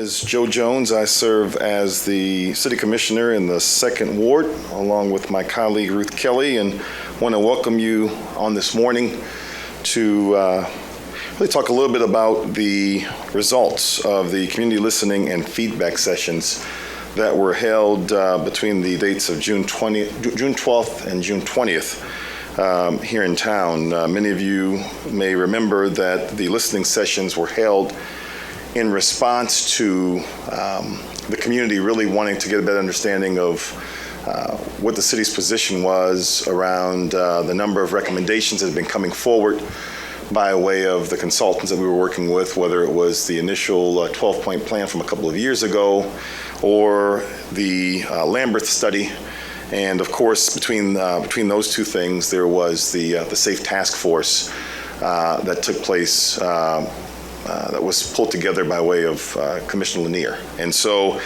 is Joe Jones. I serve as the City Commissioner in the 2nd Ward, along with my colleague Ruth Kelly, and want to welcome you on this morning to really talk a little bit about the results of the community listening and feedback sessions that were held between the dates of June 12th and June 20th here in town. Many of you may remember that the listening sessions were held in response to the community really wanting to get a better understanding of what the city's position was around the number of recommendations that have been coming forward by way of the consultants that we were working with, whether it was the initial 12-point plan from a couple of years ago or the Lamberth study. And of course, between those two things, there was the SAFE task force that took place that was pulled together by way of Commissioner Lanier. And so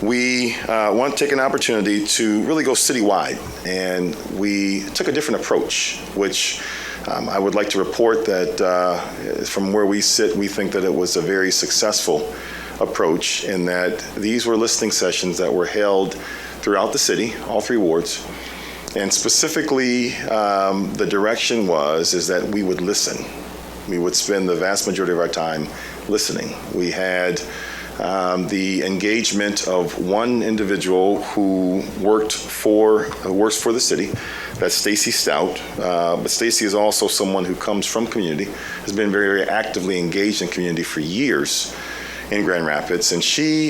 we want to take an opportunity to really go citywide. And we took a different approach, which I would like to report that from where we sit, we think that it was a very successful approach in that these were listening sessions that were held throughout the city, all 3 wards. And specifically, the direction is that we would listen. We would spend the vast majority of our time listening. We had the engagement of one individual who works for the city. That's Stacy Stout. But Stacy is also someone who comes from community, has been very, very actively engaged in community for years in Grand Rapids. And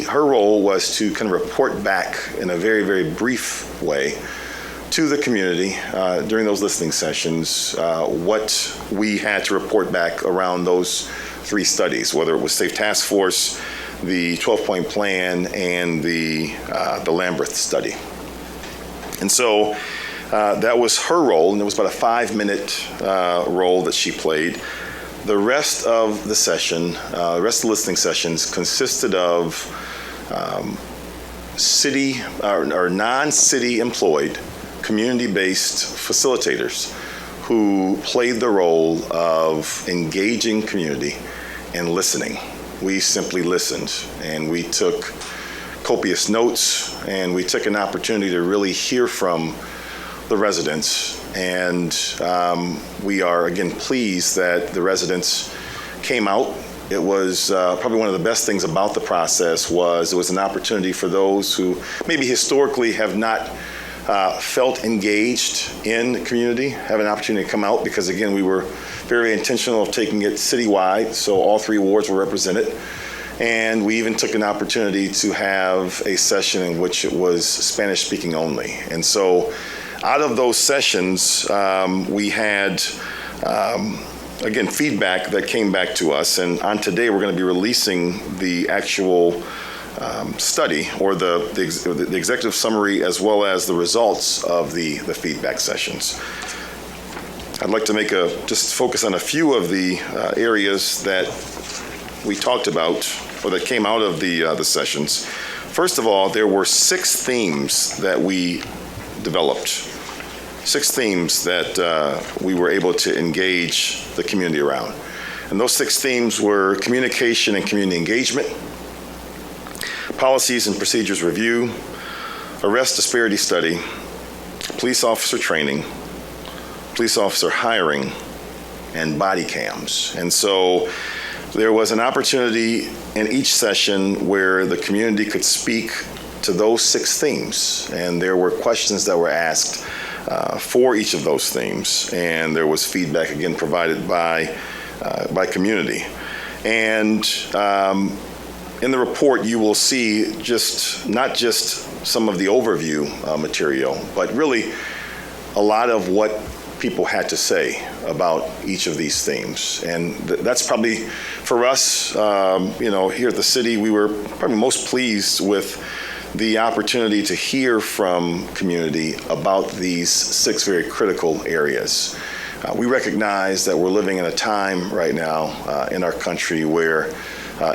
her role was to kind of report back in a very, very brief way to the community during those listening sessions what we had to report back around those 3 studies, whether it was SAFE Task Force, the 12-point plan, and the Lamberth study. And so that was her role, and it was about a 5-minute role that she played. The rest of the session, the rest of the listening sessions consisted of city or non-city employed community-based facilitators who played the role of engaging community and listening. We simply listened, and we took copious notes, and we took an opportunity to really hear from the residents. And we are, again, pleased that the residents came out. It was probably one of the best things about the process was it was an opportunity for those who maybe historically have not felt engaged in the community, have an opportunity to come out, because again, we were very intentional of taking it citywide, so all 3 wards were represented. And we even took an opportunity to have a session in which it was Spanish speaking only. And so out of those sessions, we had, again, feedback that came back to us. And on today, we're going to be releasing the actual study or the executive summary as well as the results of the feedback sessions. I'd like to just focus on a few of the areas that we talked about or that came out of the sessions. First of all, there were 6 themes that we developed, 6 themes that we were able to engage the community around. And those 6 themes were communication and community engagement, policies and procedures review, arrest disparity study, police officer training, police officer hiring, and body cams. And so there was an opportunity in each session where the community could speak to those 6 themes. And there were questions that were asked for each of those themes. And there was feedback, again, provided by community. And in the report, you will see not just some of the overview material, but really a lot of what people had to say about each of these themes. And that's probably, for us, here at the city, we were probably most pleased with the opportunity to hear from community about these 6 very critical areas. We recognize that we're living in a time right now in our country where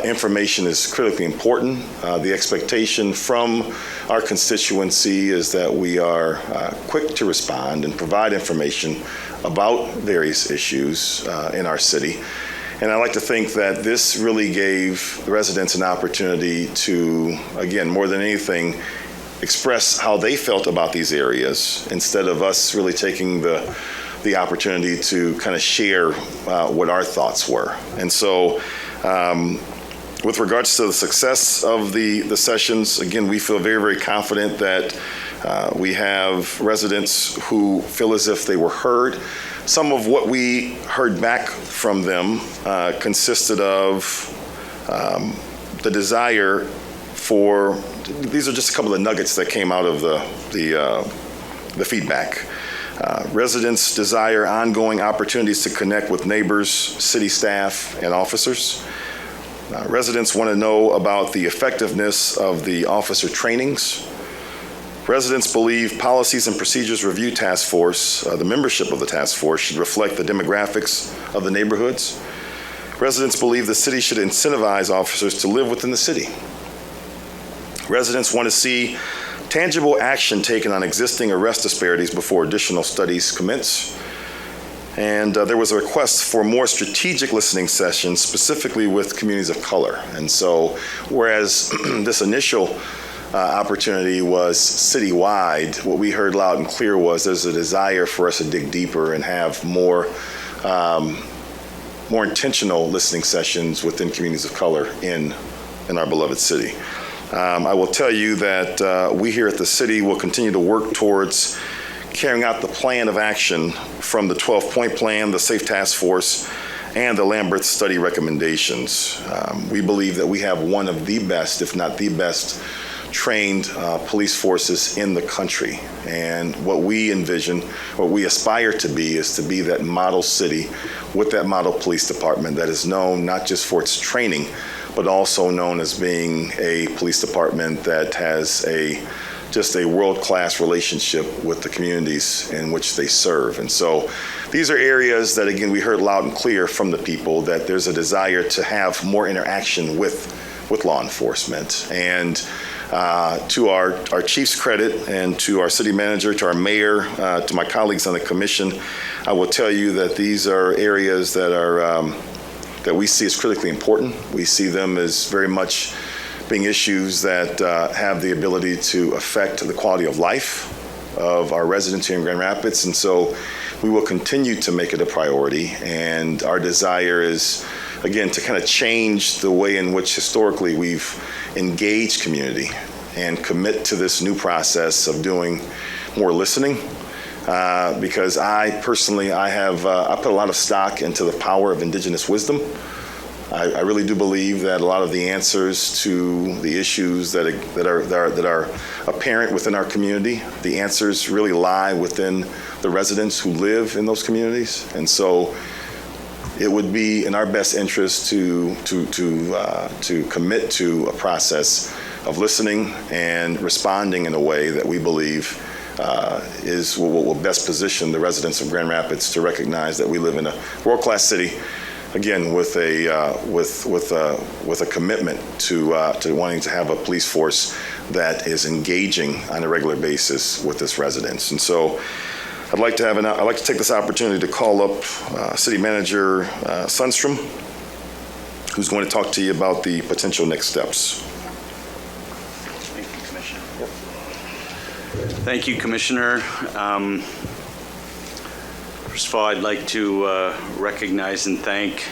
information is critically important. The expectation from our constituency is that we are quick to respond and provide information about various issues in our city. And I like to think that this really gave the residents an opportunity to, again, more than anything, express how they felt about these areas instead of us really taking the opportunity to kind of share what our thoughts were. And so with regards to the success of the sessions, again, we feel very, very confident that we have residents who feel as if they were heard. Some of what we heard back from them consisted of the desire for, these are just a couple of nuggets that came out of the feedback. Residents desire ongoing opportunities to connect with neighbors, city staff, and officers. Residents want to know about the effectiveness of the officer trainings. Residents believe policies and procedures review task force, the membership of the task force, should reflect the demographics of the neighborhoods. Residents believe the city should incentivize officers to live within the city. Residents want to see tangible action taken on existing arrest disparities before additional studies commence. And there was a request for more strategic listening sessions, specifically with communities of color. And so, whereas this initial opportunity was citywide, what we heard loud and clear was there's a desire for us to dig deeper and have more intentional listening sessions within communities of color in our beloved city. I will tell you that we here at the city will continue to work towards carrying out the plan of action from the 12-point plan, the SAFE Task Force, and the Lambert study recommendations. We believe that we have one of the best, if not the best, trained police forces in the country. And what we envision, what we aspire to be, is to be that model city with that model police department that is known not just for its training, but also known as being a police department that has just a world-class relationship with the communities in which they serve. And so these are areas that, again, we heard loud and clear from the people that there's a desire to have more interaction with law enforcement. And to our chief's credit and to our city manager, to our mayor, to my colleagues on the commission, I will tell you that these are areas that we see as critically important. We see them as very much being issues that have the ability to affect the quality of life of our residents here in Grand Rapids. And so we will continue to make it a priority. And our desire is, again, to kind of change the way in which historically we've engaged community and commit to this new process of doing more listening. Because I personally, I put a lot of stock into the power of indigenous wisdom. I really do believe that a lot of the answers to the issues that are apparent within our community, the answers really lie within the residents who live in those communities. And so it would be in our best interest to commit to a process of listening and responding in a way that we believe is what will best position the residents of Grand Rapids to recognize that we live in a world-class city, again, with a commitment to wanting to have a police force that is engaging on a regular basis with its residents. And so I'd like to take this opportunity to call up City Manager Sundstrom, who's going to talk to you about the potential next steps. Thank you, Commissioner. Yep. Thank you, Commissioner. First of all, I'd like to recognize and thank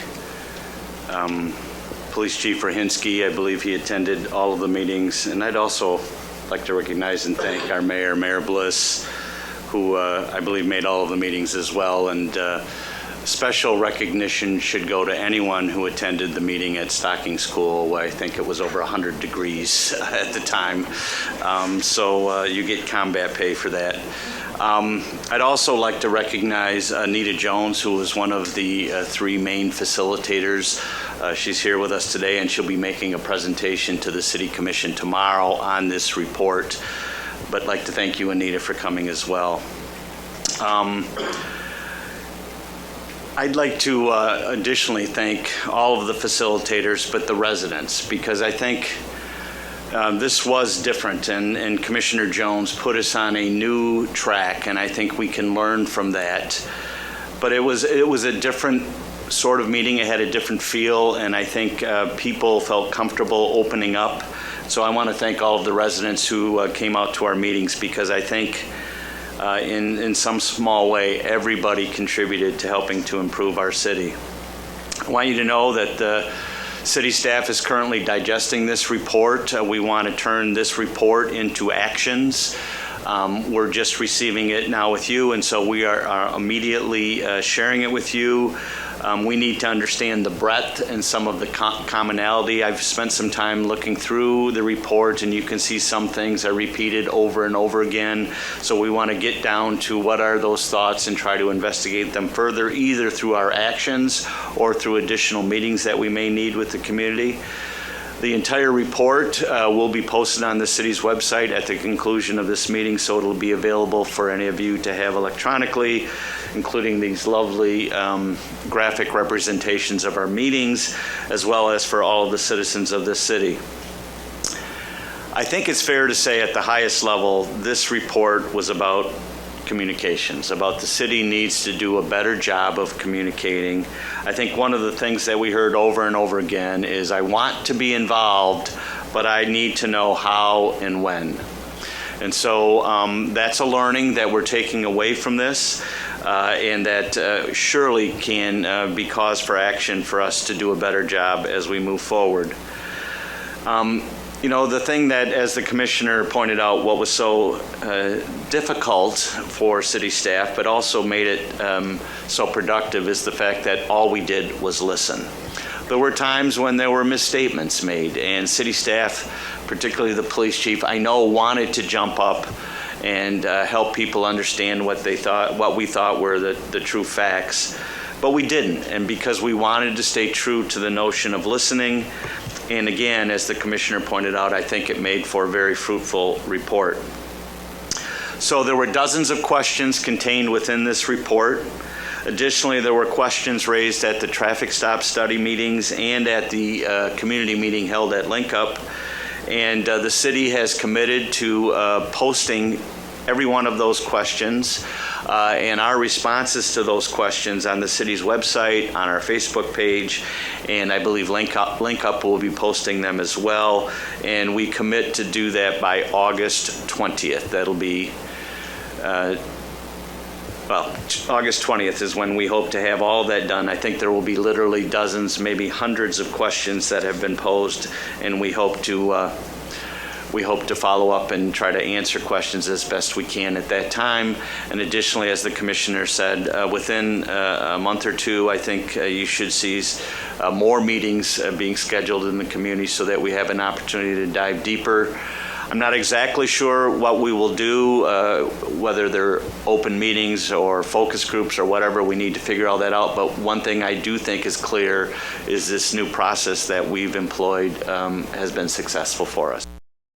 Police Chief Rohinsky. I believe he attended all of the meetings. And I'd also like to recognize and thank our Mayor, Mayor Bliss, who I believe made all of the meetings as well. And special recognition should go to anyone who attended the meeting at Stocking School, where I think it was over 100 degrees at the time. So you get combat pay for that. I'd also like to recognize Anita Jones, who was one of the three main facilitators. She's here with us today, and she'll be making a presentation to the City Commission tomorrow on this report. But I'd like to thank you, Anita, for coming as well. I'd like to additionally thank all of the facilitators, but the residents, because I think this was different, and Commissioner Jones put us on a new track, and I think we can learn from that. But it was a different sort of meeting. It had a different feel, and I think people felt comfortable opening up. So I want to thank all of the residents who came out to our meetings, because I think in some small way, everybody contributed to helping to improve our city. I want you to know that the city staff is currently digesting this report. We want to turn this report into actions. We're just receiving it now with you, and so we are immediately sharing it with you. We need to understand the breadth and some of the commonality. I've spent some time looking through the report, and you can see some things are repeated over and over again. So we want to get down to what are those thoughts and try to investigate them further, either through our actions or through additional meetings that we may need with the community. The entire report will be posted on the city's website at the conclusion of this meeting, so it'll be available for any of you to have electronically, including these lovely graphic representations of our meetings, as well as for all of the citizens of this city. I think it's fair to say at the highest level, this report was about communications, about the city needs to do a better job of communicating. I think one of the things that we heard over and over again is, I want to be involved, but I need to know how and when. And so that's a learning that we're taking away from this, and that surely can be cause for action for us to do a better job as we move forward. You know, the thing that, as the commissioner pointed out, what was so difficult for city staff, but also made it so productive, is the fact that all we did was listen. There were times when there were misstatements made, and city staff, particularly the police chief, I know wanted to jump up and help people understand what they thought, what we thought were the true facts, but we didn't. And because we wanted to stay true to the notion of listening, and again, as the commissioner pointed out, I think it made for a very fruitful report. So there were dozens of questions contained within this report. Additionally, there were questions raised at the traffic stop study meetings and at the community meeting held at LinkUp. And the city has committed to posting every one of those questions and our responses to those questions on the city's website, on our Facebook page, and I believe LinkUp will be posting them as well. And we commit to do that by August 20th. That'll be, August 20th is when we hope to have all that done. I think there will be literally dozens, maybe hundreds of questions that have been posed, and we hope to follow up and try to answer questions as best we can at that time. And additionally, as the commissioner said, within a month or two, I think you should see more meetings being scheduled in the community so that we have an opportunity to dive deeper. I'm not exactly sure what we will do, whether they're open meetings or focus groups or whatever. We need to figure all that out. But one thing I do think is clear is this new process that we've employed has been successful for us.